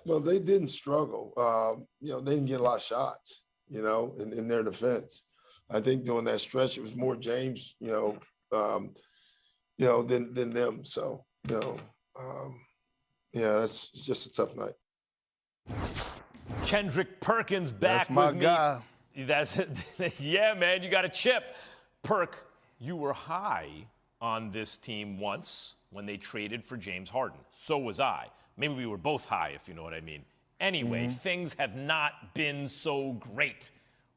Well, they didn't struggle. They didn't get a lot of shots, in their defense. I think during that stretch, it was more James, than them. So, that's just a tough night. Kendrick Perkins back That's my with me. guy. That's yeah, man, you got a chip. Perk, you were high on this team once when they traded for James Harden. So was I. Maybe we were both high, if you know what I mean. Anyway, things have not been so great.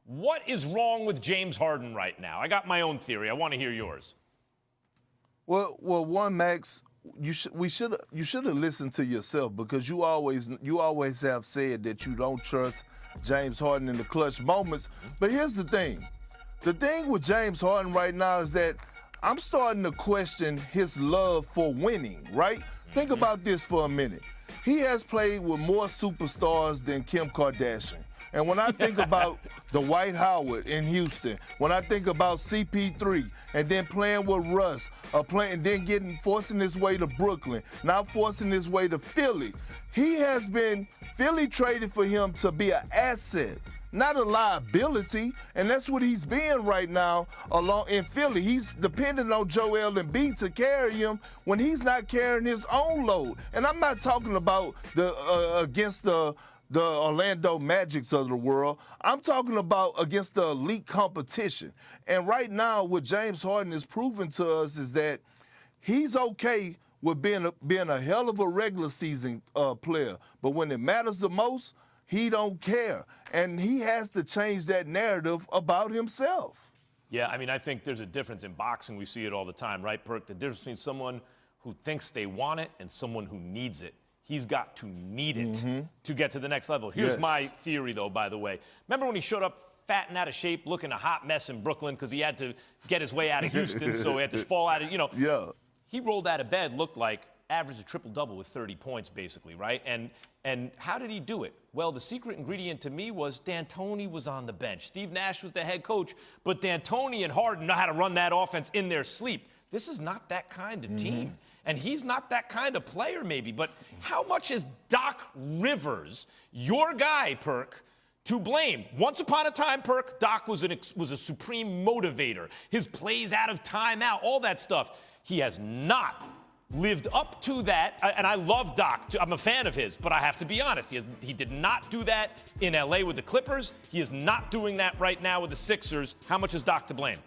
What is wrong with James Harden right now? I got my own theory. I want to hear yours. Well, one, Max, you should have listened to yourself, because you always have said that you don't trust James Harden in the clutch moments. But here's the thing. The thing with James Harden right now is that I'm starting to question his love for winning, right? Think about this for a minute. He has played with more superstars than Kim Kardashian. And when I think about Dwight Howard in Houston, when I think about CP3, and then playing with Russ, and then forcing his way to Brooklyn, now forcing his way to Philly, Philly traded for him to be an asset, not a liability, and that's what he's being right now in Philly. He's dependent on Joel Embiid to carry him when he's not carrying his own load. And I'm not talking about against the Orlando Magics of the world. I'm talking about against the elite competition. And right now, what James Harden is proving to us is that he's okay with being a hell of a regular season player, but when it matters the most, he don't care. And he has to change that narrative about himself. Yeah, I mean, I think there's a difference in boxing. We see it all the time, right, Perk? The difference between someone who thinks they want it and someone who needs it. He's got to need it to get to the next level. Here's my theory, though, by the way. Remember when he showed up fat and out of shape, looking a hot mess in Brooklyn because he had to get his way out of Houston, so he had to fall out of, Yeah. He rolled out of bed, looked like averaged a triple-double with 30 points, basically, right? And how did he do it? Well, the secret ingredient to me was D'Antoni was on the bench. Steve Nash was the head coach, but D'Antoni and Harden know how to run that offense in their sleep. This is not that kind of team. And he's not that kind of player, maybe. But how much is Doc Rivers, your guy, Perk, to blame? Once upon a time, Perk, Doc was a supreme motivator. His plays out of timeout, all that stuff. He has not lived up to that. And I love Doc. I'm a fan of his. But I have to be honest. He did not do that in L.A. with the Clippers. He is not doing that right now with the Sixers. How much is Doc to blame?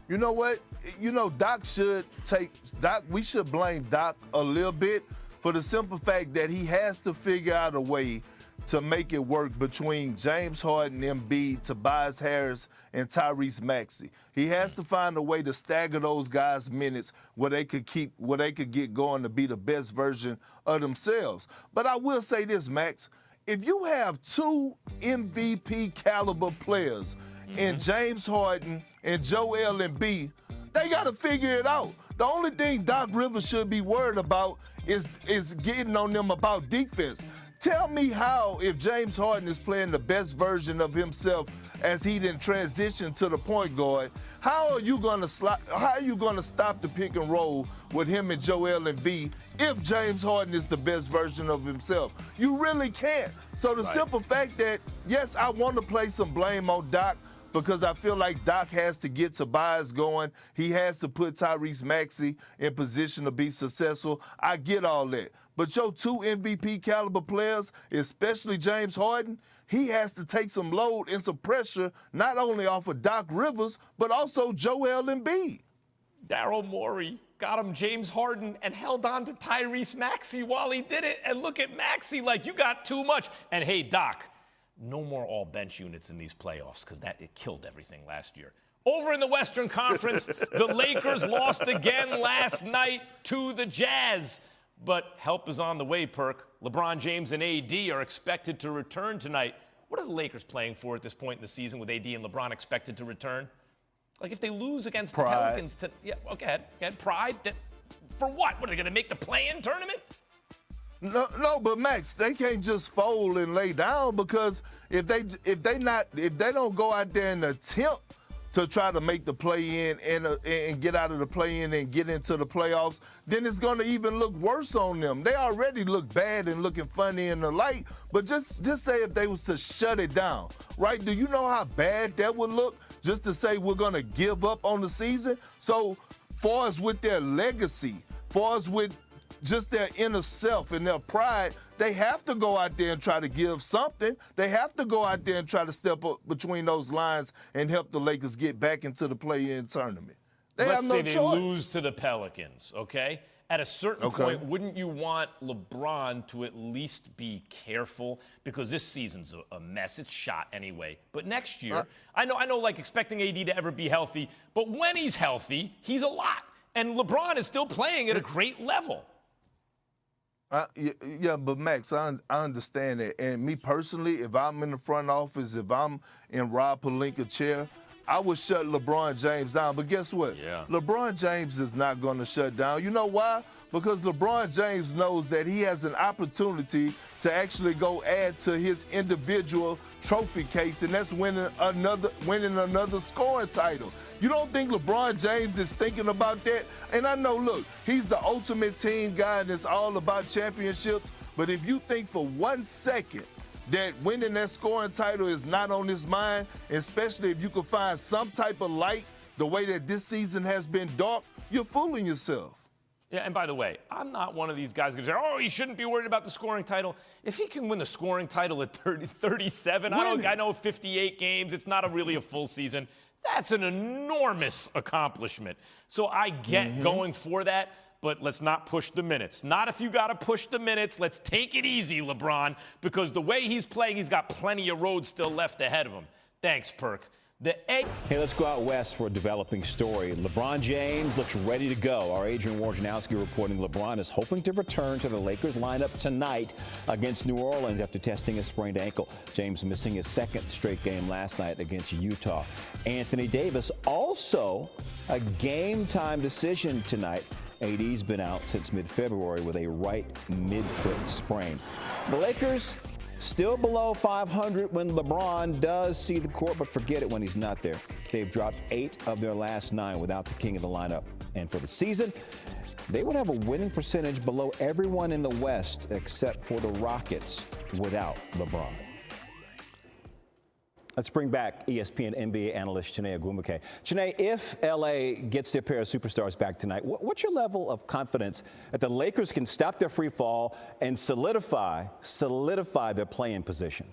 You know what? We should blame Doc a little bit for the simple fact that he has to figure out a way to make it work between James Harden, Embiid, Tobias Harris, and Tyrese Maxey. He has to find a way to stagger those guys' minutes where they could get going to be the best version of themselves. But I will say this, Max, if you have two MVP caliber players in James Harden and Joel Embiid, they got to figure it out. The only thing Doc Rivers should be worried about is getting on them about defense. Tell me how, if James Harden is playing the best version of himself as he then transition to the point guard, how are you going to stop the pick and roll with him and Joel Embiid if James Harden is the best version of himself? You really can't. So the simple fact that, yes, I want to place some blame on Doc, because I feel like Doc has to get Tobias going. He has to put Tyrese Maxey in position to be successful. I get all that. But your two MVP caliber players, especially James Harden, he has to take some load and some pressure, not only off of Doc Rivers, but also Joel Embiid. Daryl Morey got him James Harden and held on to Tyrese Maxey while he did it. And look at Maxey like, you got too much. And hey, Doc, no more all bench units in these playoffs, because it killed everything last year. Over in the Western Conference, the Lakers lost again last night to the Jazz. But help is on the way, Perk. LeBron James and AD are expected to return tonight. What are the Lakers playing for at this point in the season with AD and LeBron expected to return? Like, if they lose against the Pelicans, go ahead. Pride? For what? What, are they going to make the play-in tournament? No, but Max, they can't just fold and lay down, because if they don't go out there and attempt to try to make the play-in and get out of the play-in and get into the playoffs, then it's going to even look worse on them. They already look bad and looking funny in the light, but just say if they was to shut it down, right? Do you know how bad that would look just to say we're going to give up on the season? So far as with their legacy, far as with just their inner self and their pride, they have to go out there and try to give something. They have to go out there and try to step up between those lines and help the Lakers get back into the play-in tournament. Let's have no say choice. they lose to the Pelicans, okay? At a certain point, wouldn't you want LeBron to at least be careful? Because this season's a mess. It's shot anyway. But next year, I know, like expecting AD to ever be healthy, but when he's healthy, he's a lot. And LeBron is still playing at a great level. Yeah, but Max, I understand that. And me personally, if I'm in the front office, if I'm in Rob Pelinka's chair, I would shut LeBron James down. But guess what? Yeah. LeBron James is not going to shut down. You know why? Because LeBron James knows that he has an opportunity to actually go add to his individual trophy case, and that's winning another scoring title. You don't think LeBron James is thinking about that? And I know, look, he's the ultimate team guy and it's all about championships. But if you think for 1 second that winning that scoring title is not on his mind, especially if you could find some type of light the way that this season has been dark, you're fooling yourself. Yeah, and by the way, I'm not one of these guys going to say, oh, he shouldn't be worried about the scoring title. If he can win the scoring title at 37, I know 58 games, it's not really a full season. That's an enormous accomplishment. So I get going for that, but let's not push the minutes. Not if you got to push the minutes. Let's take it easy, LeBron, because the way he's playing, he's got plenty of road still left ahead of him. Thanks, Perk. Hey, let's go out west for a developing story. LeBron James looks ready to go. Our Adrian Wojnarowski reporting LeBron is hoping to return to the Lakers lineup tonight against New Orleans after testing a sprained ankle. James missing his second straight game last night against Utah. Anthony Davis also a game-time decision tonight. AD's been out since mid-February with a right midfoot sprain. The Lakers still below 500 when LeBron does see the court, but forget it when he's not there. They've dropped 8 of their last 9 without the king of the lineup. And for the season, they would have a winning percentage below everyone in the West except for the Rockets without LeBron. Let's bring back ESPN NBA analyst Chiney Ogwumike. Chiney, if LA gets their pair of superstars back tonight, what's your level of confidence that the Lakers can stop their free fall and solidify their play-in position?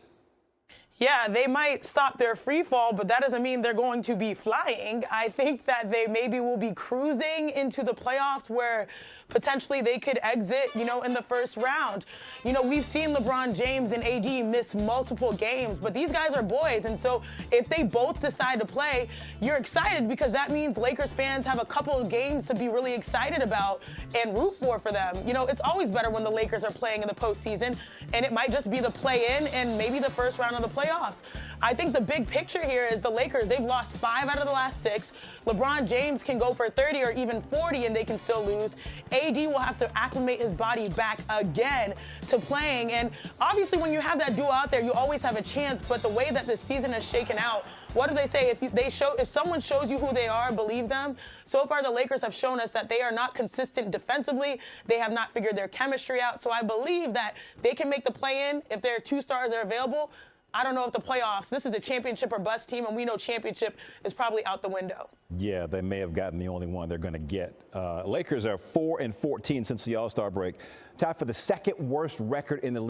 Yeah, they might stop their free fall, but that doesn't mean they're going to be flying. I think that they maybe will be cruising into the playoffs where potentially they could exit, in the first round. We've seen LeBron James and AD miss multiple games, but these guys are boys. And so if they both decide to play, you're excited because that means Lakers fans have a couple of games to be really excited about and root for them. It's always better when the Lakers are playing in the postseason, and it might just be the play-in and maybe the first round of the playoffs. I think the big picture here is the Lakers, they've lost 5 out of the last 6. LeBron James can go for 30 or even 40 and they can still lose. AD will have to acclimate his body back again to playing. And obviously when you have that duo out there, you always have a chance. But the way that the season is shaken out, what do they say? If someone shows you who they are, believe them. So far, the Lakers have shown us that they are not consistent defensively. They have not figured their chemistry out. So I believe that they can make the play-in if their 2 stars are available. I don't know if the playoffs, this is a championship or bust team, and we know championship is probably out the window. Yeah, they may have gotten the only one they're going to get. Lakers are 4-14 since the All-Star break, tied for the second worst record in the league.